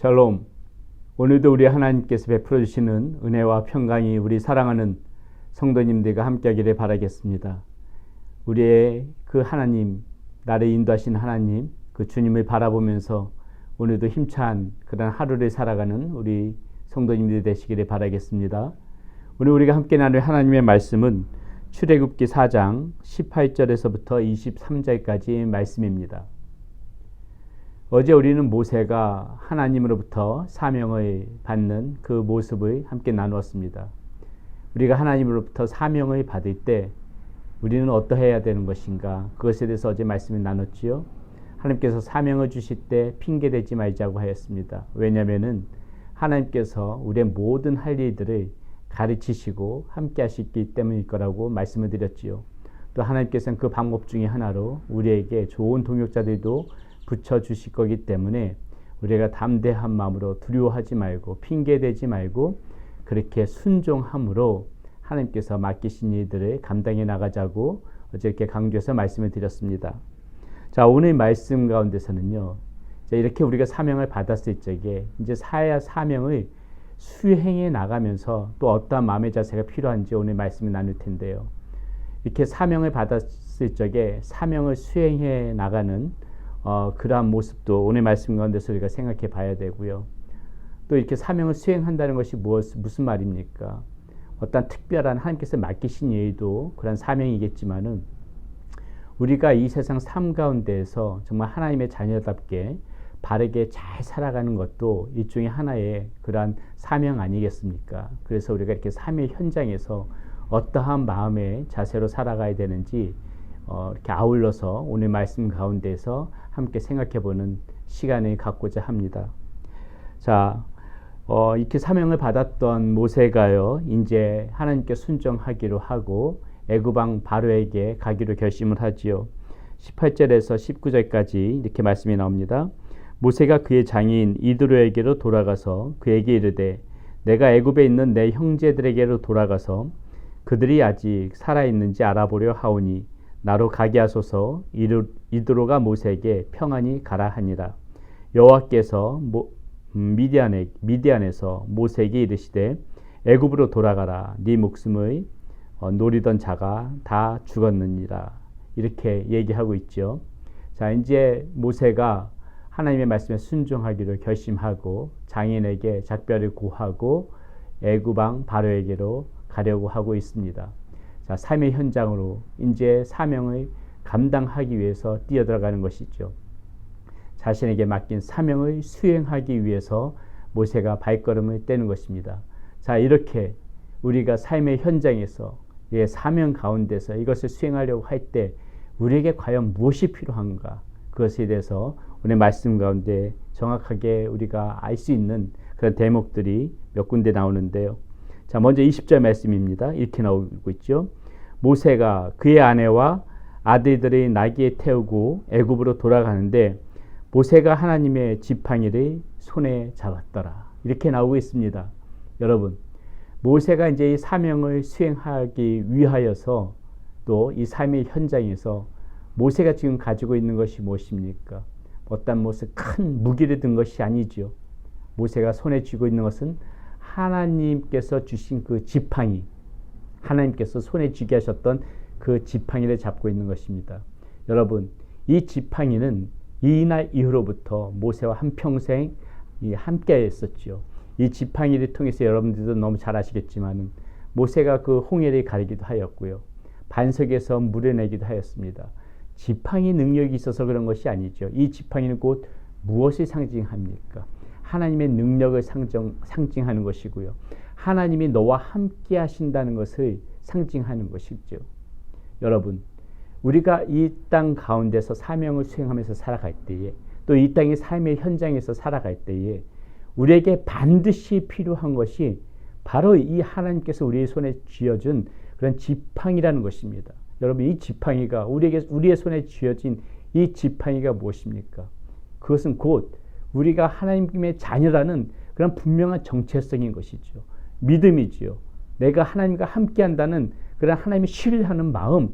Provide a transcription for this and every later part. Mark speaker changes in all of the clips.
Speaker 1: 샬롬. 오늘도 우리 하나님께서 베풀어 주시는 은혜와 평강이 우리 사랑하는 성도님들과 함께하기를 바라겠습니다. 우리의 그 하나님, 나를 인도하신 하나님, 그 주님을 바라보면서 오늘도 힘찬 그런 하루를 살아가는 우리 성도님들이 되시기를 바라겠습니다. 오늘 우리가 함께 나눌 하나님의 말씀은 출애굽기 4장 18절에서부터 23절까지의 말씀입니다. 어제 우리는 모세가 하나님으로부터 사명을 받는 그 모습을 함께 나누었습니다. 우리가 하나님으로부터 사명을 받을 때 우리는 어떠해야 되는 것인가, 그것에 대해서 어제 말씀을 나눴지요. 하나님께서 사명을 주실 때 핑계대지 말자고 하였습니다. 왜냐하면 하나님께서 우리의 모든 할 일들을 가르치시고 함께 하시기 때문일 거라고 말씀을 드렸지요. 또 하나님께서는 그 방법 중에 하나로 우리에게 좋은 동역자들도 붙여주실 거기 때문에 우리가 담대한 마음으로 두려워하지 말고 핑계대지 말고 그렇게 순종함으로 하나님께서 맡기신 일들을 감당해 나가자고 어저께 강조해서 말씀을 드렸습니다. 자, 오늘 말씀 가운데서는요, 이렇게 우리가 사명을 받았을 적에 이제 사명을 수행해 나가면서 또 어떠한 마음의 자세가 필요한지 오늘 말씀을 나눌 텐데요. 이렇게 사명을 받았을 적에 사명을 수행해 나가는 그러한 모습도 오늘 말씀 가운데서 우리가 생각해 봐야 되고요. 또 이렇게 사명을 수행한다는 것이 무슨 말입니까? 어떤 특별한 하나님께서 맡기신 일도 그런 사명이겠지만은 우리가 이 세상 삶 가운데에서 정말 하나님의 자녀답게 바르게 잘 살아가는 것도 일종의 하나의 그러한 사명 아니겠습니까? 그래서 우리가 이렇게 삶의 현장에서 어떠한 마음의 자세로 살아가야 되는지 이렇게 아울러서 오늘 말씀 가운데서 함께 생각해보는 시간을 갖고자 합니다. 자, 이렇게 사명을 받았던 모세가요, 이제 하나님께 순종하기로 하고 애굽 왕 바로에게 가기로 결심을 하지요. 18절에서 19절까지 이렇게 말씀이 나옵니다. 모세가 그의 장인 이드로에게로 돌아가서 그에게 이르되 내가 애굽에 있는 내 형제들에게로 돌아가서 그들이 아직 살아있는지 알아보려 하오니 나로 가게 하소서. 이드로가 모세에게 평안히 가라 하니라. 여호와께서 미디안에서 모세에게 이르시되 애굽으로 돌아가라. 네 목숨을 노리던 자가 다 죽었느니라. 이렇게 얘기하고 있죠. 자, 이제 모세가 하나님의 말씀에 순종하기로 결심하고 장인에게 작별을 구하고 애굽 왕 바로에게로 가려고 하고 있습니다. 자, 삶의 현장으로 이제 사명을 감당하기 위해서 뛰어들어가는 것이죠. 자신에게 맡긴 사명을 수행하기 위해서 모세가 발걸음을 떼는 것입니다. 자, 이렇게 우리가 삶의 현장에서 사명 가운데서 이것을 수행하려고 할 때 우리에게 과연 무엇이 필요한가, 그것에 대해서 오늘 말씀 가운데 정확하게 우리가 알 수 있는 그런 대목들이 몇 군데 나오는데요. 자, 먼저 20절 말씀입니다. 이렇게 나오고 있죠. 모세가 그의 아내와 아들들의 나귀에 태우고 애굽으로 돌아가는데 모세가 하나님의 지팡이를 손에 잡았더라. 이렇게 나오고 있습니다. 여러분, 모세가 이제 이 사명을 수행하기 위하여서 또 이 삶의 현장에서 모세가 지금 가지고 있는 것이 무엇입니까? 어떤 큰 무기를 든 것이 아니죠. 모세가 손에 쥐고 있는 것은 하나님께서 주신 그 지팡이, 하나님께서 손에 쥐게 하셨던 그 지팡이를 잡고 있는 것입니다. 여러분, 이 지팡이는 이날 이후로부터 모세와 한평생 함께 했었죠. 이 지팡이를 통해서 여러분들도 너무 잘 아시겠지만 모세가 그 홍해를 가리기도 하였고요. 반석에서 물을 내기도 하였습니다. 지팡이 능력이 있어서 그런 것이 아니죠. 이 지팡이는 곧 무엇을 상징합니까? 하나님의 능력을 상징하는 것이고요. 하나님이 너와 함께 하신다는 것을 상징하는 것이죠. 여러분, 우리가 이 땅 가운데서 사명을 수행하면서 살아갈 때에, 또 이 땅의 삶의 현장에서 살아갈 때에 우리에게 반드시 필요한 것이 바로 이 하나님께서 우리의 손에 쥐어준 그런 지팡이라는 것입니다. 여러분, 이 지팡이가 우리의 손에 쥐어진 이 지팡이가 무엇입니까? 그것은 곧 우리가 하나님의 자녀라는 그런 분명한 정체성인 것이죠. 믿음이지요. 내가 하나님과 함께한다는 그런 하나님의 신뢰하는 마음,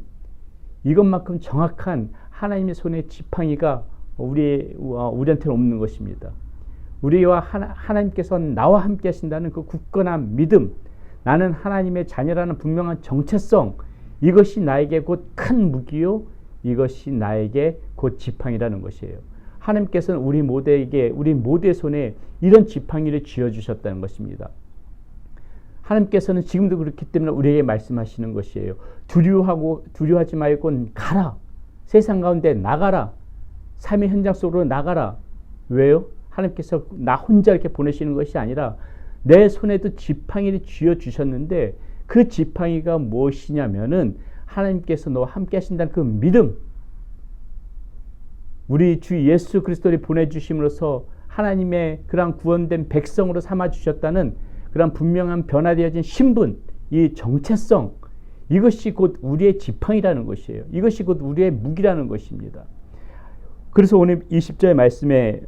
Speaker 1: 이것만큼 정확한 하나님의 손에 지팡이가 우리한테는 없는 것입니다. 우리와 하나님께서 나와 함께 하신다는 그 굳건한 믿음, 나는 하나님의 자녀라는 분명한 정체성, 이것이 나에게 곧 큰 무기요, 이것이 나에게 곧 지팡이라는 것이에요. 하나님께서는 우리 모두에게, 우리 모두의 손에 이런 지팡이를 쥐어주셨다는 것입니다. 하나님께서는 지금도 그렇기 때문에 우리에게 말씀하시는 것이에요. 두려워하지 말고 가라. 세상 가운데 나가라. 삶의 현장 속으로 나가라. 왜요? 하나님께서 나 혼자 이렇게 보내시는 것이 아니라 내 손에도 지팡이를 쥐어주셨는데 그 지팡이가 무엇이냐면은 하나님께서 너와 함께 하신다는 그 믿음, 우리 주 예수 그리스도를 보내주심으로써 하나님의 그런 구원된 백성으로 삼아주셨다는 그런 분명한 변화되어진 신분, 이 정체성, 이것이 곧 우리의 지팡이라는 것이에요. 이것이 곧 우리의 무기라는 것입니다. 그래서 오늘 20절 말씀에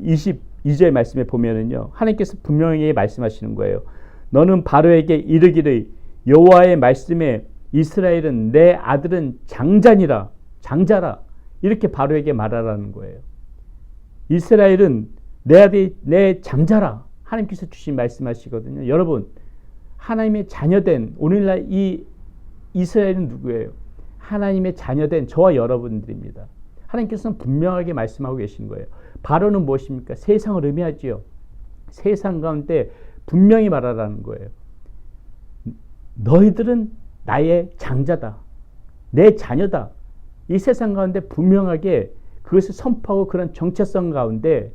Speaker 1: 22절 말씀에 보면은요, 하나님께서 분명히 말씀하시는 거예요. 너는 바로에게 이르기를 여호와의 말씀에 이스라엘은 내 아들은 장자니라, 장자라, 이렇게 바로에게 말하라는 거예요. 이스라엘은 내 아들이 내 장자라, 하나님께서 주신 말씀하시거든요. 여러분, 하나님의 자녀된 오늘날 이 이스라엘은 누구예요? 하나님의 자녀된 저와 여러분들입니다. 하나님께서는 분명하게 말씀하고 계신 거예요. 바로는 무엇입니까? 세상을 의미하지요. 세상 가운데 분명히 말하라는 거예요. 너희들은 나의 장자다. 내 자녀다. 이 세상 가운데 분명하게 그것을 선포하고 그런 정체성 가운데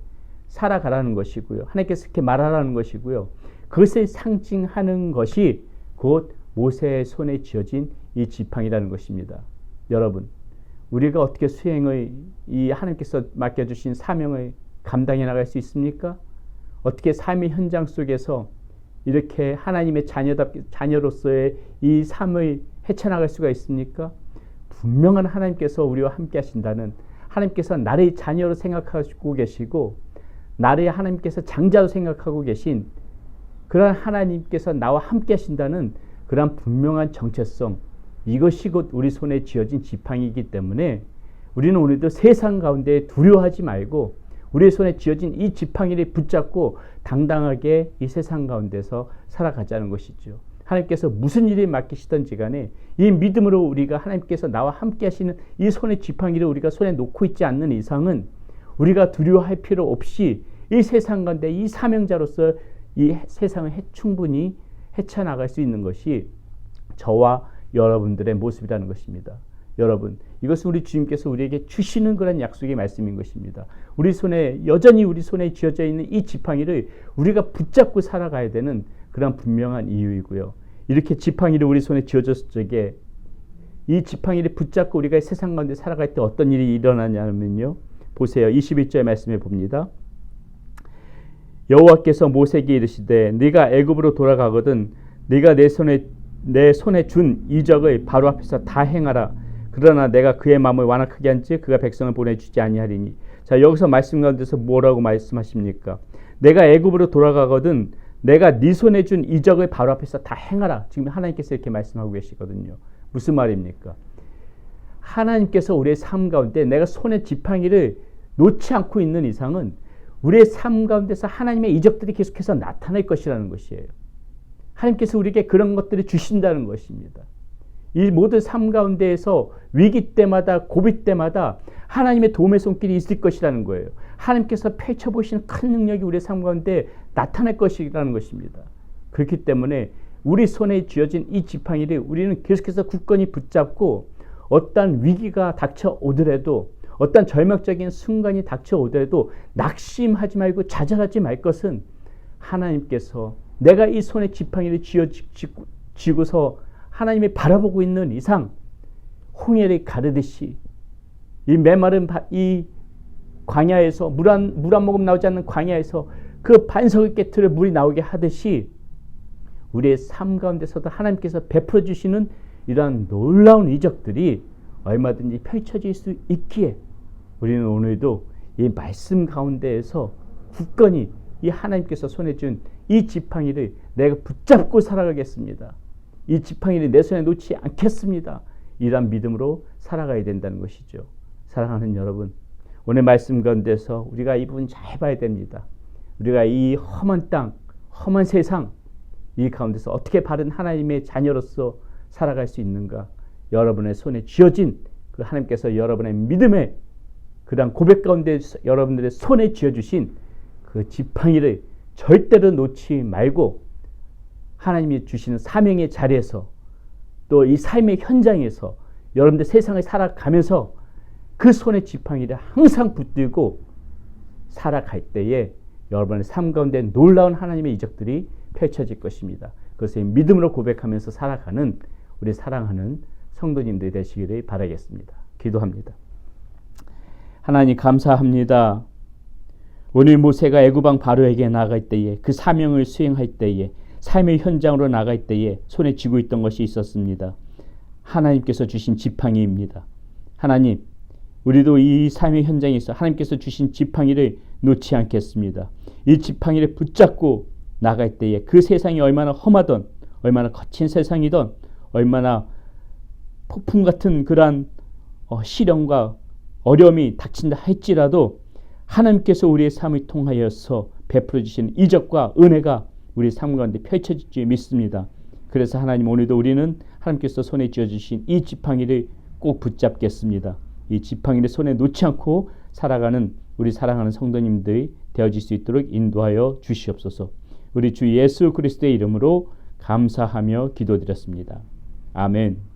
Speaker 1: 살아가라는 것이고요. 하나님께서 이렇게 말하라는 것이고요. 그것을 상징하는 것이 곧 모세의 손에 쥐어진 이 지팡이라는 것입니다. 여러분, 우리가 어떻게 수행의 이 하나님께서 맡겨주신 사명을 감당해 나갈 수 있습니까? 어떻게 삶의 현장 속에서 이렇게 하나님의 자녀로서의 이 삶을 헤쳐나갈 수가 있습니까? 분명한 하나님께서 우리와 함께 하신다는, 하나님께서 나를 자녀로 생각하고 계시고 나를 하나님께서 장자로 생각하고 계신 그런 하나님께서 나와 함께 하신다는 그런 분명한 정체성, 이것이 곧 우리 손에 쥐어진 지팡이이기 때문에 우리는 오늘도 세상 가운데 두려워하지 말고 우리의 손에 쥐어진 이 지팡이를 붙잡고 당당하게 이 세상 가운데서 살아가자는 것이죠. 하나님께서 무슨 일을 맡기시든지 간에 이 믿음으로 우리가 하나님께서 나와 함께 하시는 이 손의 지팡이를 우리가 손에 놓고 있지 않는 이상은 우리가 두려워할 필요 없이 이 세상 가운데 이 사명자로서 이 세상을 충분히 헤쳐나갈 수 있는 것이 저와 여러분들의 모습이라는 것입니다. 여러분, 이것은 우리 주님께서 우리에게 주시는 그런 약속의 말씀인 것입니다. 우리 손에 여전히 우리 손에 쥐어져 있는 이 지팡이를 우리가 붙잡고 살아가야 되는 그런 분명한 이유이고요. 이렇게 지팡이를 우리 손에 쥐어졌을 적에 이 지팡이를 붙잡고 우리가 세상 가운데 살아갈 때 어떤 일이 일어나냐면요. 보세요. 21절 말씀에 봅니다. 여호와께서 모세에게 이르시되 네가 애굽으로 돌아가거든 네가 내 손에 준 이적을 바로 앞에서 다 행하라. 그러나 내가 그의 마음을 완악하게 한지 그가 백성을 보내주지 아니하리니. 자, 여기서 말씀 가운데서 뭐라고 말씀하십니까? 내가 애굽으로 돌아가거든 내가 네 손에 준 이적을 바로 앞에서 다 행하라. 지금 하나님께서 이렇게 말씀하고 계시거든요. 무슨 말입니까? 하나님께서 우리의 삶 가운데 내가 손에 지팡이를 놓지 않고 있는 이상은 우리의 삶 가운데서 하나님의 이적들이 계속해서 나타날 것이라는 것이에요. 하나님께서 우리에게 그런 것들을 주신다는 것입니다. 이 모든 삶 가운데에서 위기 때마다 고비 때마다 하나님의 도움의 손길이 있을 것이라는 거예요. 하나님께서 펼쳐보시는 큰 능력이 우리의 삶 가운데 나타날 것이라는 것입니다. 그렇기 때문에 우리 손에 쥐어진 이 지팡이를 우리는 계속해서 굳건히 붙잡고 어떤 위기가 닥쳐오더라도 어떤 절망적인 순간이 닥쳐오더라도 낙심하지 말고 좌절하지 말 것은 하나님께서 내가 이 손에 지팡이를 쥐고서 하나님이 바라보고 있는 이상 홍해를 가르듯이 이 메마른 이 광야에서 물 한 모금 나오지 않는 광야에서 그 반석을 깨트려 물이 나오게 하듯이 우리의 삶 가운데서도 하나님께서 베풀어 주시는 이러한 놀라운 이적들이 얼마든지 펼쳐질 수 있기에 우리는 오늘도 이 말씀 가운데에서 굳건히 이 하나님께서 손에 준 이 지팡이를 내가 붙잡고 살아가겠습니다. 이 지팡이를 내 손에 놓지 않겠습니다. 이런 믿음으로 살아가야 된다는 것이죠. 사랑하는 여러분, 오늘 말씀 가운데서 우리가 이 부분 잘 봐야 됩니다. 우리가 이 험한 땅, 험한 세상 이 가운데서 어떻게 바른 하나님의 자녀로서 살아갈 수 있는가? 여러분의 손에 쥐어진 그 하나님께서 여러분의 믿음의 그다음 고백 가운데 여러분들의 손에 쥐어주신 그 지팡이를 절대로 놓지 말고 하나님이 주시는 사명의 자리에서 또 이 삶의 현장에서 여러분들 세상을 살아가면서 그 손의 지팡이를 항상 붙들고 살아갈 때에 여러분의 삶 가운데 놀라운 하나님의 이적들이 펼쳐질 것입니다. 그것을 믿음으로 고백하면서 살아가는 우리 사랑하는 성도님들이 되시기를 바라겠습니다. 기도합니다. 하나님 감사합니다. 오늘 모세가 애굽왕 바로에게 나갈 때에 그 사명을 수행할 때에 삶의 현장으로 나갈 때에 손에 쥐고 있던 것이 있었습니다. 하나님께서 주신 지팡이입니다. 하나님, 우리도 이 삶의 현장에서 하나님께서 주신 지팡이를 놓지 않겠습니다. 이 지팡이를 붙잡고 나갈 때에 그 세상이 얼마나 험하던 얼마나 거친 세상이던 얼마나 폭풍 같은 그러한 시련과 어려움이 닥친다 할지라도 하나님께서 우리의 삶을 통하여서 베풀어 주시는 이적과 은혜가 우리 삶 가운데 펼쳐질 줄 믿습니다. 그래서 하나님 오늘도 우리는 하나님께서 손에 쥐어주신 이 지팡이를 꼭 붙잡겠습니다. 이 지팡이를 손에 놓지 않고 살아가는 우리 사랑하는 성도님들이 되어질 수 있도록 인도하여 주시옵소서. 우리 주 예수 그리스도의 이름으로 감사하며 기도드렸습니다. 아멘.